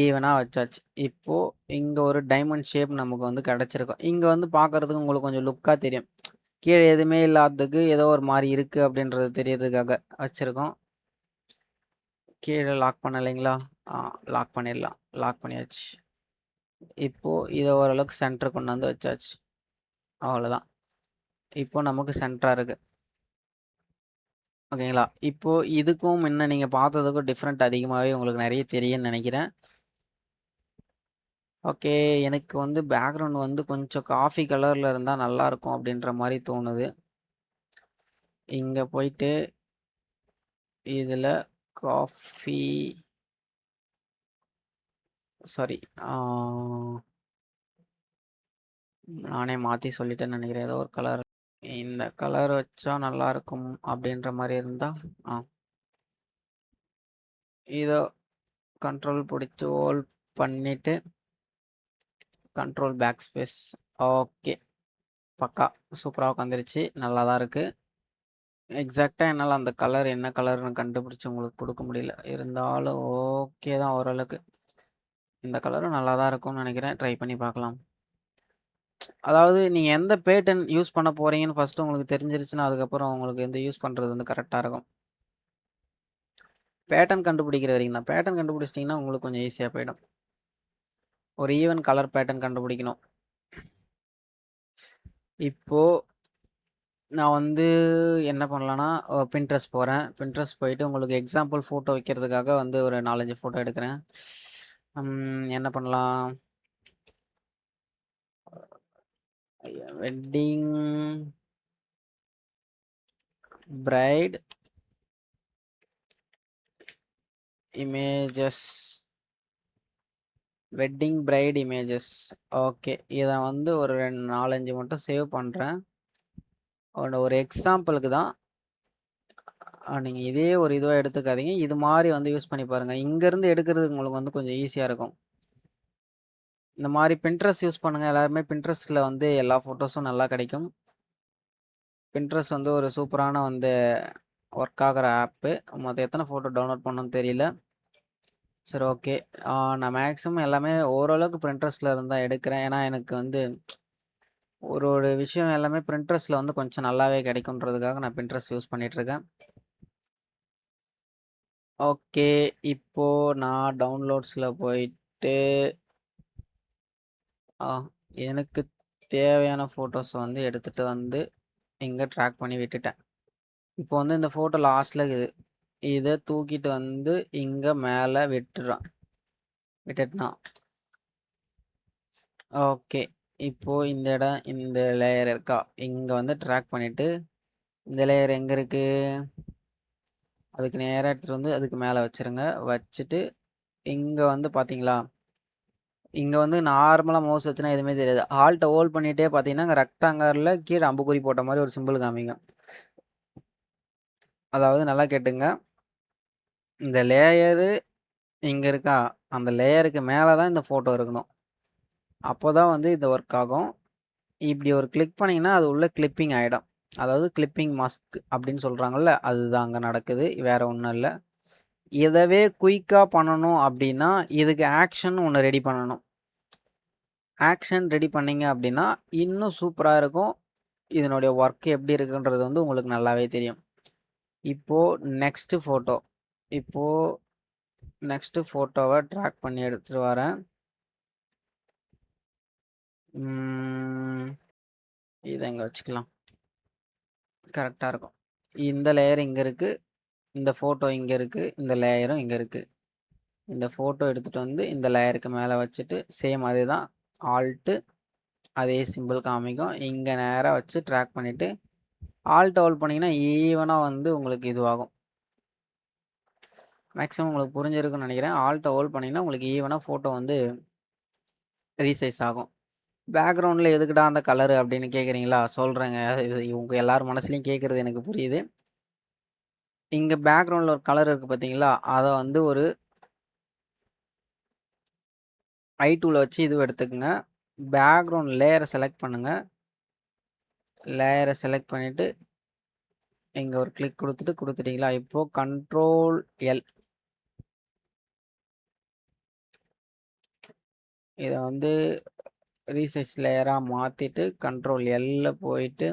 ஈவனாக வச்சாச்சு. இப்போது இங்கே ஒரு டைமண்ட் ஷேப் நமக்கு வந்து கிடச்சிருக்கும். இங்கே வந்து பார்க்குறதுக்கு உங்களுக்கு கொஞ்சம் லுக்காக தெரியும். கீழே எதுவுமே இல்லாததுக்கு ஏதோ ஒரு மாதிரி இருக்குது அப்படின்றது தெரியறதுக்காக வச்சுருக்கோம். கீழே லாக் பண்ணலைங்களா? லாக் பண்ணிடலாம். லாக் பண்ணியாச்சு. இப்போது இதை ஓரளவுக்கு சென்டர் கொண்டு வந்து வச்சாச்சு. அவ்வளோதான். இப்போ நமக்கு சென்டரா இருக்கு. ஓகேங்களா? இப்போ இதுக்கும் முன்ன நீங்க பார்த்ததுக்கும் டிஃபரெண்ட் அதிகமாவே உங்களுக்கு நெறைய தெரியும்னு நெனைக்கிறேன். ஓகே. எனக்கு வந்து பேக்ரவுண்ட் வந்து கொஞ்சம் காஃபி கலர்ல இருந்தா நல்லாருக்கும் அப்படின்ற மாரி தோணுது. இங்க போயிட்டு இதுல காஃபி சாரி. ஆ நானே மாத்தி சொல்லிட்டேன்னு நெனைக்கிறேன். ஏதோ ஒரு கலர். இந்த கலர் வச்சா நல்லாருக்கும் அப்படின்ற மாரி இருந்தா, ஆ இதோ கண்ட்ரோல் புடிச்சு ஹோல்ட் பண்ணிட்டு, கண்ட்ரோல் பேக் ஸ்பேஸ். ஓகே. பக்கா. சூப்பரா உக்காந்துருச்சு. நல்லா தான் இருக்கு. எக்ஸாக்ட்டா என்னால அந்த கலர் என்ன கலர்ன்னு கண்டுபிடிச்சு உங்களுக்கு குடுக்க முடியல. இருந்தாலும் ஓகே தான் ஓரளவுக்கு. இந்த கலரும் நல்லா தான் இருக்கும்னு நெனைக்கிறேன். ட்ரை பண்ணி பார்க்கலாம். அதாவது நீங்க எந்த பேட்டர்ன் யூஸ் பண்ண போறீங்கன்னு ஃபர்ஸ்ட்டு உங்களுக்கு தெரிஞ்சிருச்சுன்னா, அதுக்கப்புறம் உங்களுக்கு எந்த யூஸ் பண்றது வந்து கரெக்ட்டா இருக்கும். பேட்டர்ன் கண்டுபிடிக்கிற வரைக்கும் தான். பேட்டர்ன் கண்டுபிடிச்சிட்டீங்கன்னா, உங்களுக்கு கொஞ்சம் ஈஸியா போயிடும். ஒரு ஈவன் கலர் பேட்டர்ன் கண்டுபிடிக்கணும். இப்போ நான் வந்து என்ன பண்ணலான்னா, Pinterest போறேன். Pinterest போயிட்டு உங்களுக்கு எக்ஸாம்பிள் ஃபோட்டோ வைக்கிறதுக்காக வந்து ஒரு 4, 5 ஃபோட்டோ எடுக்கிறேன். என்ன பண்ணலாம்? Wedding bride images. Wedding bride images. Okay. இதை வந்து ஒரு 4, 5 மட்டும் சேவ் பண்ணுறேன். ஒரு எக்ஸாம்பிளுக்கு தான். நீங்கள் இதே ஒரு இதுவாக எடுத்துக்காதீங்க. இது மாதிரி வந்து யூஸ் பண்ணி பாருங்கள். இங்கேருந்து எடுக்கிறதுக்கு உங்களுக்கு வந்து கொஞ்சம் ஈஸியாக இருக்கும். இந்த மாதிரி பின்ட்ரெஸ்ட் யூஸ் பண்ணுங்கள். எல்லாருமே பின்ட்ரெஸ்ட்டில் வந்து எல்லா ஃபோட்டோஸும் நல்லா கிடைக்கும். பின்ட்ரெஸ்ட் வந்து ஒரு சூப்பரான வந்து ஒர்க் ஆகிற ஆப்பு. மொத்தம் எத்தனை ஃபோட்டோ டவுன்லோட் பண்ணணும்னு தெரியல. சரி, ஓகே. நான் மேக்ஸிமம் எல்லாமே ஓரளவுக்கு பிரிண்ட்ரெஸ்ட்டில் இருந்து தான் எடுக்கிறேன். ஏன்னா எனக்கு வந்து ஒரு ஒரு விஷயம் எல்லாமே பிரிண்ட்ரெஸ்ட்டில் வந்து கொஞ்சம் நல்லாவே கிடைக்குன்றதுக்காக நான் பின்ட்ரெஸ்ட் யூஸ் பண்ணிகிட்ருக்கேன். ஓகே. இப்போது நான் டவுன்லோட்ஸில் போயிட்டு எனக்கு தேவையான ஃபோட்டோஸ் வந்து எடுத்துகிட்டு வந்து இங்கே ட்ராக் பண்ணி விட்டுட்டேன். இப்போ வந்து இந்த ஃபோட்டோ லாஸ்ட்டில் இருக்குது. இதை தூக்கிட்டு வந்து இங்கே மேலே விட்டுட்டான். ஓகே. இப்போது இந்த இடம் இந்த லேயர் இருக்கா, இங்கே வந்து ட்ராக் பண்ணிவிட்டு இந்த லேயர் எங்கே இருக்குது, அதுக்கு நேராக எடுத்துகிட்டு வந்து அதுக்கு மேலே வச்சுருங்க. வச்சுட்டு இங்கே வந்து பார்த்தீங்களா, இங்கே வந்து நார்மலாக மவுஸ் வச்சுனா எதுவுமே தெரியாது. ஆல்ட்டை ஹோல்ட் பண்ணிகிட்டே பார்த்தீங்கன்னா இங்கே ரெக்டாங்கரில் கீழே அம்புக்குறி போட்ட மாதிரி ஒரு சிம்பிள் காமிங்க. அதாவது நல்லா கேட்டுங்க, இந்த லேயரு இங்கே இருக்கா, அந்த லேயருக்கு மேலே தான் இந்த ஃபோட்டோ இருக்கணும். அப்போ தான் வந்து இது ஒர்க் ஆகும். இப்படி ஒரு கிளிக் பண்ணிங்கன்னா அது உள்ள கிளிப்பிங் ஆகிடும். அதாவது கிளிப்பிங் மாஸ்க் அப்படின்னு சொல்கிறாங்கல்ல, அதுதான் அங்கே நடக்குது. வேறு ஒன்றும் இல்லை. இதவே குயிக்காக பண்ணணும் அப்படின்னா இதுக்கு ஆக்ஷன் ஒன்று ரெடி பண்ணணும். ஆக்ஷன் ரெடி பண்ணிங்க அப்படின்னா இன்னும் சூப்பராக இருக்கும். இதனுடைய ஒர்க் எப்படி இருக்குன்றது வந்து உங்களுக்கு நல்லாவே தெரியும். இப்போது நெக்ஸ்ட்டு ஃபோட்டோவை ட்ராக் பண்ணி எடுத்துகிட்டு வரேன். இதை இங்கே வச்சுக்கலாம். கரெக்டாக இருக்கும். இந்த லேயர் இங்கே இருக்குது, இந்த ஃபோட்டோ இங்கே இருக்குது, இந்த லேயரும் இங்கே இருக்குது. இந்த ஃபோட்டோ எடுத்துகிட்டு வந்து இந்த லேயருக்கு மேலே வச்சுட்டு சேம் அதே தான், ஆல்ட்டு அதே சிம்பிள் காமிக்கும். இங்கே நேராக வச்சு ட்ராக் பண்ணிவிட்டு ஆல்ட் ஹோல்ட் பண்ணிங்கன்னா ஈவனாக வந்து உங்களுக்கு இதுவாகும். மேக்ஸிமம் உங்களுக்கு புரிஞ்சிருக்குன்னு நினைக்கிறேன். ஆல்ட்டை ஹோல்ட் பண்ணிங்கன்னா உங்களுக்கு ஈவனாக ஃபோட்டோ வந்து ரீசைஸ் ஆகும். பேக்ரவுண்டில் எதுக்குடா அந்த கலரு அப்படின்னு கேட்குறீங்களா? சொல்கிறேங்க. இது இவங்க எல்லார் மனசுலையும் கேட்குறது எனக்கு புரியுது. இங்கே பேக்ரவுண்டில் ஒரு கலர் இருக்குது பார்த்தீங்களா, அதை வந்து ஒரு I2ல வச்சு இதுவும் எடுத்துக்கோங்க. பேக்ரவுண்ட் லேயரை செலக்ட் பண்ணுங்கள். லேயரை செலக்ட் பண்ணிவிட்டு இங்கே ஒரு கிளிக் கொடுத்துட்டிங்களா, இப்போது கண்ட்ரோல் எல், இதை வந்து ரீசைஸ் லேயராக மாற்றிட்டு கண்ட்ரோல் எல்ல போயிட்டு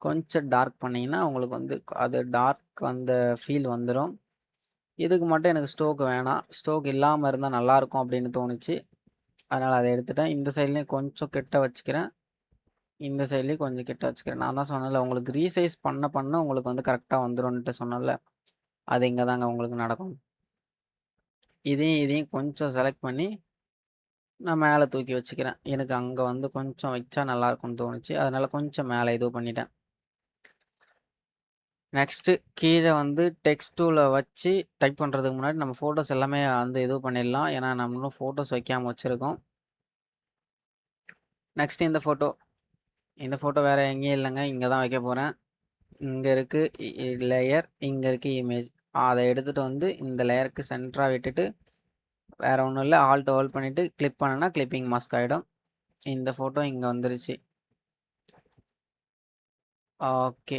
கொஞ்சம் டார்க் பண்ணிங்கன்னா உங்களுக்கு வந்து அது டார்க் அந்த ஃபீல் வந்துடும். இதுக்கு மட்டும் எனக்கு ஸ்டோக் வேணாம். ஸ்டோக் இல்லாமல் இருந்தால் நல்லாயிருக்கும் அப்படின்னு தோணுச்சு. அதனால் அதை எடுத்துட்டேன். இந்த சைட்லேயும் கொஞ்சம் கிட்ட வச்சுக்கிறேன். இந்த சைட்லேயும் கொஞ்சம் கிட்ட வச்சுக்கிறேன். நான் தான் சொன்னேன்ல உங்களுக்கு ரீசைஸ் பண்ண உங்களுக்கு வந்து கரெக்டாக வந்துரும்ன்ட்டு சொன்னேன்ல. அது இங்கே தாங்க உங்களுக்கு நடக்கும். இதையும் கொஞ்சம் செலக்ட் பண்ணி நான் மேலே தூக்கி வச்சுக்கிறேன். எனக்கு அங்கே வந்து கொஞ்சம் வச்சா நல்லாயிருக்கும்னு தோணுச்சு. அதனால் கொஞ்சம் மேலே இது பண்ணிட்டேன். நெக்ஸ்ட்டு கீழே வந்து டெக்ஸ்ட் டூலை வச்சு டைப் பண்ணுறதுக்கு முன்னாடி நம்ம ஃபோட்டோஸ் எல்லாமே வந்து இது பண்ணிடலாம். ஏன்னா நம்மளும் ஃபோட்டோஸ் வைக்காமல் வச்சுருக்கோம். நெக்ஸ்ட்டு இந்த ஃபோட்டோ வேறு எங்கேயும் இல்லைங்க. இங்கே தான் வைக்க போகிறேன். இங்கே இருக்குது லேயர், இங்கே இருக்குது இமேஜ். அதை எடுத்துகிட்டு வந்து இந்த லேயருக்கு சென்டராக விட்டுட்டு வேறு ஒன்றும் இல்லை, ஆல்ட் ஹோல்ட் பண்ணிவிட்டு கிளிக் பண்ணேன்னா கிளிப்பிங் மாஸ்க் ஆகிடும். இந்த ஃபோட்டோ இங்கே வந்துருச்சு. ஓகே,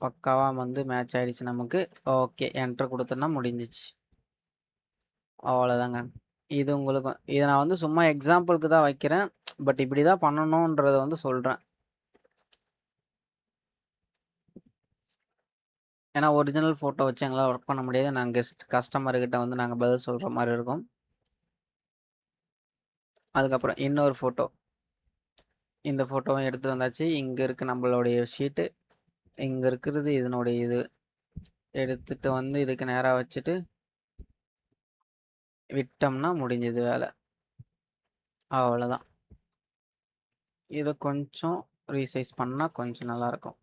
பக்காவாக வந்து மேட்ச் ஆகிடுச்சு நமக்கு. ஓகே, என்ட்ரு கொடுத்தோன்னா முடிஞ்சிச்சு. அவ்வளோதாங்க. இது உங்களுக்கு இதை நான் வந்து சும்மா எக்ஸாம்பிளுக்கு தான் வைக்கிறேன். பட் இப்படி தான் பண்ணணுன்றதை வந்து சொல்கிறேன். ஏன்னா ஒரிஜினல் ஃபோட்டோ வச்சு எங்களால் ஒர்க் பண்ண முடியாது. நாங்கள் கஸ்டமர்கிட்ட வந்து நாங்கள் பதில் சொல்கிற மாதிரி இருக்கும். அதுக்கப்புறம் இன்னொரு ஃபோட்டோ, இந்த ஃபோட்டோவும் எடுத்துகிட்டு வந்தாச்சு. இங்கே இருக்குது நம்மளுடைய ஷீட்டு, இங்கே இருக்கிறது இதனுடைய இது. எடுத்துகிட்டு வந்து இதுக்கு நேராக வச்சுட்டு விட்டோம்னா முடிஞ்சது வேலை. அவ்வளோதான். இதை கொஞ்சம் ரீசைஸ் பண்ணால் கொஞ்சம் நல்லாயிருக்கும்.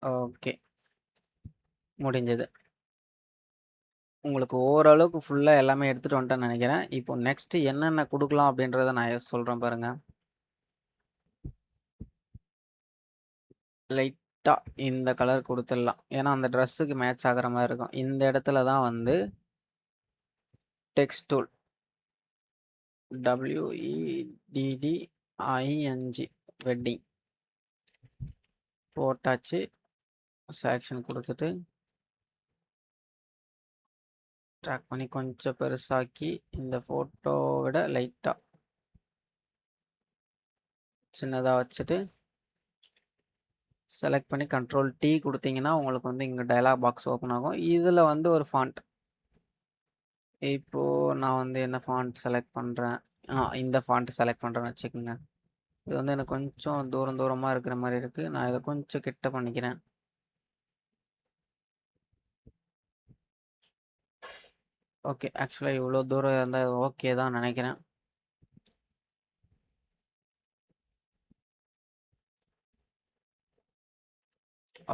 ஓகே, முடிஞ்சது. உங்களுக்கு ஓரளவுக்கு ஃபுல்லாக எல்லாமே எடுத்துகிட்டு வந்துட்டேன்னு நினைக்கிறேன். இப்போ நெக்ஸ்ட்டு என்னென்ன கொடுக்கலாம் அப்படின்றத நான் சொல்கிறேன் பாருங்கள். லைட்டாக இந்த கலர் கொடுத்துடலாம். ஏன்னா அந்த ட்ரெஸ்ஸுக்கு மேட்ச் ஆகிற மாதிரி இருக்கும். இந்த இடத்துல தான் வந்து டெக்ஸ்ட் டூல் WEDDING வெட்டிங் போட்டாச்சு. செலெக்ஷன் கொடுத்துட்டு ட்ராக் பண்ணி கொஞ்சம் பெருசாக்கி இந்த ஃபோட்டோவை விட லைட்டாக சின்னதாக வச்சுட்டு செலக்ட் பண்ணி கண்ட்ரோல் T கொடுத்தீங்கன்னா உங்களுக்கு வந்து இங்கே டயலாக் பாக்ஸ் ஓப்பன் ஆகும். இதில் வந்து ஒரு ஃபாண்ட், இப்போது நான் வந்து என்ன ஃபாண்ட் செலக்ட் பண்ணுறேன், இந்த ஃபாண்ட்டு செலக்ட் பண்ணுறேன்னு வச்சுக்கோங்க. இது வந்து எனக்கு கொஞ்சம் தூரமாக இருக்கிற மாதிரி இருக்குது. நான் இதை கொஞ்சம் கிட்ட பண்ணிக்கிறேன். ஓகே, ஆக்சுவலாக இவ்வளோ தூரம் இருந்தால் ஓகே தான் நினைக்கிறேன்.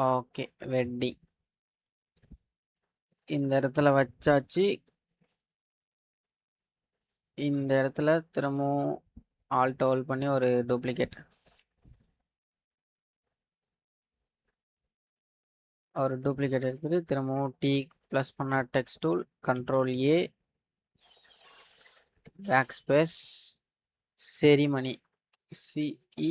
ஓகே, வெட்டிங் இந்த இடத்துல வச்சாச்சு. இந்த இடத்துல திரும்பவும் ஆல்ட் ஹோல்ட் பண்ணி ஒரு டூப்ளிகேட் எடுத்துட்டு திரும்பவும் T ப்ளஸ் பண்ண text tool, control A, backspace, ceremony CEREMONI,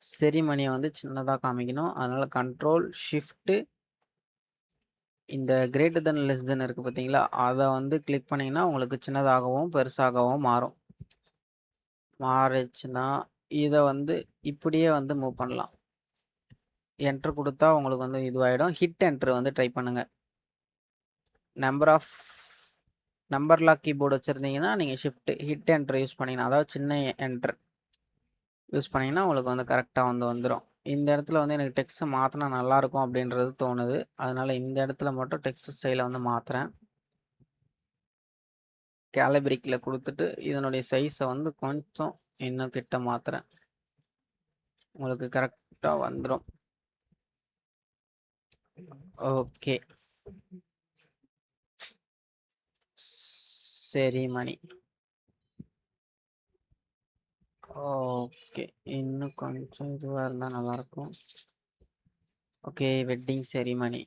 செரிமனியை வந்து சின்னதாக காமிக்கணும். அதனால் கண்ட்ரோல் ஷிஃப்ட்டு இந்த கிரேட்டர் தென் லெஸ் தென் இருக்குது பார்த்தீங்களா, அதை வந்து கிளிக் பண்ணிங்கன்னா உங்களுக்கு சின்னதாகவும் பெருசாகவும் மாறும். மாறிச்சுன்னா இதை வந்து இப்படியே வந்து மூவ் பண்ணலாம். என்ட்ரு கொடுத்தா உங்களுக்கு வந்து இதுவாகிடும். ஹிட் என்ட்ரு வந்து ட்ரை பண்ணுங்கள். நம்பர் லாக் கீபோர்டு வச்சுருந்தீங்கன்னா நீங்கள் ஷிஃப்ட் ஹிட் என்ட்ரு யூஸ் பண்ணிங்கன்னா, அதாவது சின்ன என்ட்ரு யூஸ் பண்ணிங்கன்னா உங்களுக்கு வந்து கரெக்டாக வந்து வந்துடும். இந்த இடத்துல வந்து எனக்கு டெக்ஸ்ட்டை மாற்றினா நல்லாயிருக்கும் அப்படின்றது தோணுது. அதனால் இந்த இடத்துல மட்டும் டெக்ஸ்ட் ஸ்டைலை வந்து மாற்றுறேன். கேலபிரிக்கில் கொடுத்துட்டு இதனுடைய சைஸை வந்து கொஞ்சம் இன்னும் கிட்ட மாற்றுறேன். உங்களுக்கு கரெக்டாக வந்துடும். Okay, ceremony. ஓகே, இன்னும் கொஞ்சம் இதுவாக இருந்தால் நல்லாயிருக்கும். ஓகே, வெட்டிங் செரிமனி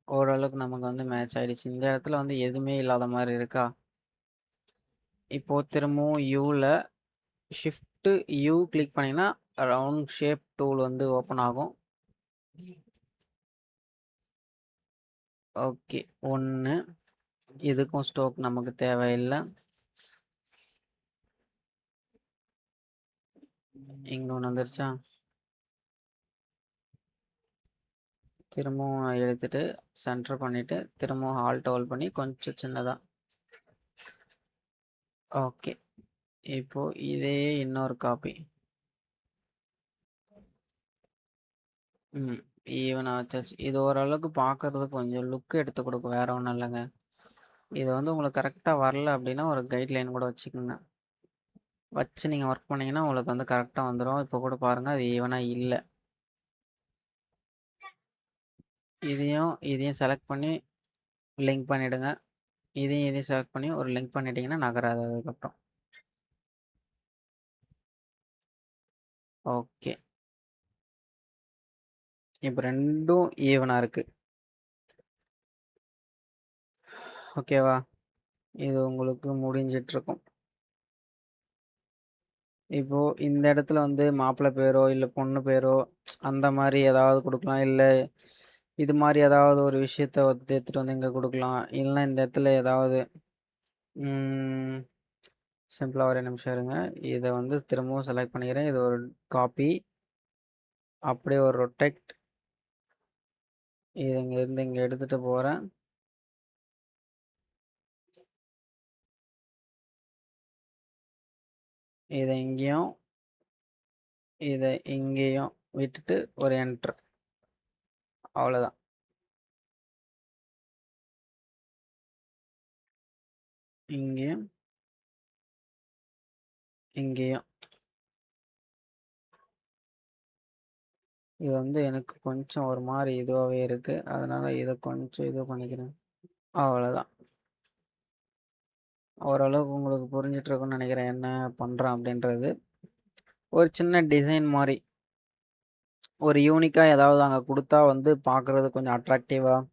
ஓரளவுக்கு நமக்கு வந்து மேட்ச் ஆகிடுச்சு. இந்த இடத்துல வந்து எதுவுமே இல்லாத மாதிரி இருக்கா. இப்போது திரும்பவும் யூவில் ஷிஃப்ட்டு U கிளிக் பண்ணிங்கன்னா ரவுண்ட் ஷேப் டூல் வந்து ஓப்பன் ஆகும். ஓகே, 1 இதுக்கும் ஸ்டோக் நமக்கு தேவையில்லை. இங்கே ஒன்று வந்துருச்சா, திரும்பவும் எடுத்துகிட்டு சென்டர் பண்ணிவிட்டு திரும்பவும் ஆல்ட் ஹோல்ட் பண்ணி கொஞ்சம் சின்னதாக ஓகே. இப்போ இதே இன்னொரு காப்பி. ஈவனா வச்சாச்சு. இது ஓரளவுக்கு பார்க்கறதுக்கு கொஞ்சம் லுக் எடுத்து கொடுக்கும், வேற ஒன்றும் இல்லைங்க. இது வந்து உங்களுக்கு கரெக்டாக வரல அப்படின்னா ஒரு கைட்லைன் கூட வச்சுக்கோங்க. வச்சு நீங்கள் ஒர்க் பண்ணிங்கன்னா உங்களுக்கு வந்து கரெக்டாக வந்துடும். இப்போ கூட பாருங்கள், அது ஈவனாக இல்லை. இதையும் செலக்ட் பண்ணி லிங்க் பண்ணிவிடுங்க. இதையும் செலக்ட் பண்ணி ஒரு லிங்க் பண்ணிட்டீங்கன்னா நகராது அதுக்கப்புறம். ஓகே. இப்போ ரெண்டும் ஈவனாக இருக்குது. ஓகேவா? இது உங்களுக்கு முடிஞ்சிட்ருக்கும். இப்போ இந்த இடத்துல வந்து மாப்பிள்ளை பேரோ இல்லை பொண்ணு பேரோ அந்த மாதிரி ஏதாவது கொடுக்கலாம். இல்லை இது மாதிரி ஏதாவது ஒரு விஷயத்த வந்து எடுத்துகிட்டு வந்து இங்கே கொடுக்கலாம். இல்லைன்னா இந்த இடத்துல ஏதாவது சிம்பிளாக ஒரு நிமிஷம் இருங்க. இதை வந்து திரும்பவும் செலக்ட் பண்ணிக்கிறேன். இது ஒரு காப்பி, அப்படியே ஒரு ரொட்டெக்ட். இது இங்கேருந்து இங்கே எடுத்துகிட்டு போகிறேன். இதை இங்கேயும் இதை இங்கேயும் விட்டுட்டு ஒரு என்ட்ரு. அவ்வளோதான். இங்கேயும் இங்கேயும். இது வந்து எனக்கு கொஞ்சம் ஒரு மாதிரி இதுவாகவே இருக்குது, அதனால் இதை கொஞ்சம் இது பண்ணிக்கிறேன். அவ்வளோதான். ஓரளவுக்கு உங்களுக்கு புரிஞ்சிட்ருக்குன்னு நினைக்கிறேன் என்ன பண்ணுறேன் அப்படின்றது. ஒரு சின்ன டிசைன் மாதிரி ஒரு யூனிக்காக ஏதாவது அங்கே கொடுத்தா வந்து பார்க்குறது கொஞ்சம் அட்ராக்டிவாக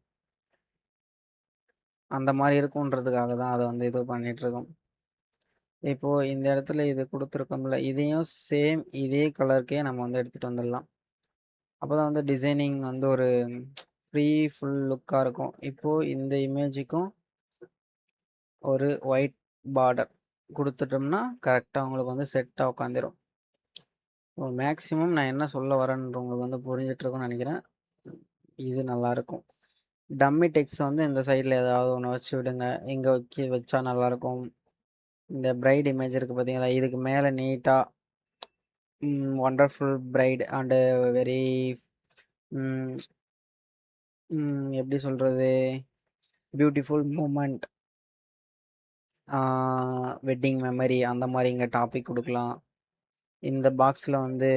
அந்த மாதிரி இருக்குன்றதுக்காக தான் அதை வந்து இது பண்ணிகிட்ருக்கோம். இப்போது இந்த இடத்துல இது கொடுத்துருக்கோம்ல, இதையும் சேம் இதே கலருக்கே நம்ம வந்து எடுத்துகிட்டு வந்துடலாம். அப்போ தான் வந்து டிசைனிங் வந்து ஒரு ஃப்ரீ ஃபுல் லுக்காக இருக்கும். இப்போது இந்த இமேஜுக்கும் ஒரு ஒயிட் பார்டர் கொடுத்துட்டோம்னா கரெக்டாக உங்களுக்கு வந்து செட்டாக உட்காந்துரும். மேக்ஸிமம் நான் என்ன சொல்ல வரேன்னு உங்களுக்கு வந்து புரிஞ்சிட்ருக்குன்னு நினைக்கிறேன். இது நல்லாயிருக்கும். டம்மி டெக்ஸ்ட் வந்து இந்த சைடில் ஏதாவது ஒன்று வச்சு விடுங்க. இங்கே வச்சா நல்லாயிருக்கும். இந்த பிரைட் இமேஜ் இருக்குது பார்த்தீங்களா, இதுக்கு மேலே நீட்டாக வண்டர்ஃபுல் பிரைட் அண்டு வெரி எப்படி சொல்கிறது, பியூட்டிஃபுல் மூமெண்ட், வெட்டிங் மெமரி அந்த மாதிரி இங்கே டாபிக் கொடுக்கலாம். இந்த பாக்ஸில் வந்து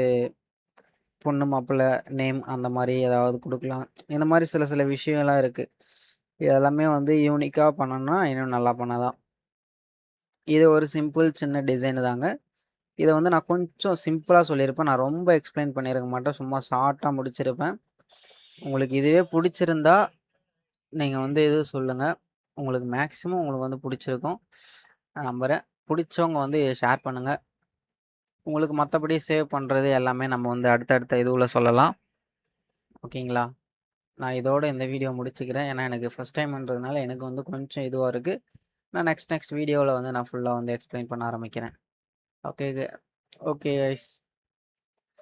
பொண்ணு மாப்பிள்ளை நேம் அந்த மாதிரி ஏதாவது கொடுக்கலாம். இந்த மாதிரி சில சில விஷயம்லாம் இருக்குது. இதெல்லாமே வந்து யூனிக்காக பண்ணணும்னா இன்னும் நல்லா பண்ணலாம். இது ஒரு சிம்பிள் சின்ன டிசைனு தாங்க. இதை வந்து நான் கொஞ்சம் சிம்பிளாக சொல்லியிருப்பேன். நான் ரொம்ப எக்ஸ்பிளைன் பண்ணியிருக்க மாட்டேன், சும்மா ஷார்ட்டாக முடிச்சிருப்பேன். உங்களுக்கு இதுவே பிடிச்சிருந்தா நீங்கள் வந்து இது சொல்லுங்கள். உங்களுக்கு மேக்ஸிமம் உங்களுக்கு வந்து பிடிச்சிருக்கும் நான் நம்புகிறேன். பிடிச்சவங்க வந்து ஷேர் பண்ணுங்கள். உங்களுக்கு மற்றபடி சேவ் பண்ணுறது எல்லாமே நம்ம வந்து அடுத்தடுத்த இதுவில் சொல்லலாம். ஓகேங்களா? நான் இதோட இந்த வீடியோ முடிச்சுக்கிறேன். ஏன்னா எனக்கு ஃபஸ்ட் டைம்ன்றதுனால எனக்கு வந்து கொஞ்சம் இதுவாக இருக்குது. நான் நெக்ஸ்ட் வீடியோவில் வந்து நான் ஃபுல்லாக வந்து எக்ஸ்பிளைன் பண்ண ஆரம்பிக்கிறேன். ஓகே ஓகே கைஸ்,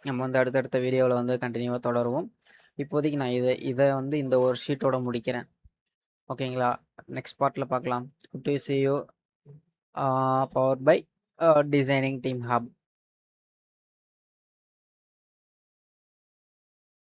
நம்ம வந்து அடுத்தடுத்த வீடியோவில் வந்து கண்டினியூவாக தொடருவோம். இப்போதைக்கு நான் இதை வந்து இந்த ஒரு ஷீட்டோட முடிக்கிறேன். ஓகேங்களா? நெக்ஸ்ட் பார்ட்டில் பார்க்கலாம். Good to see you. Powered by designing team hub.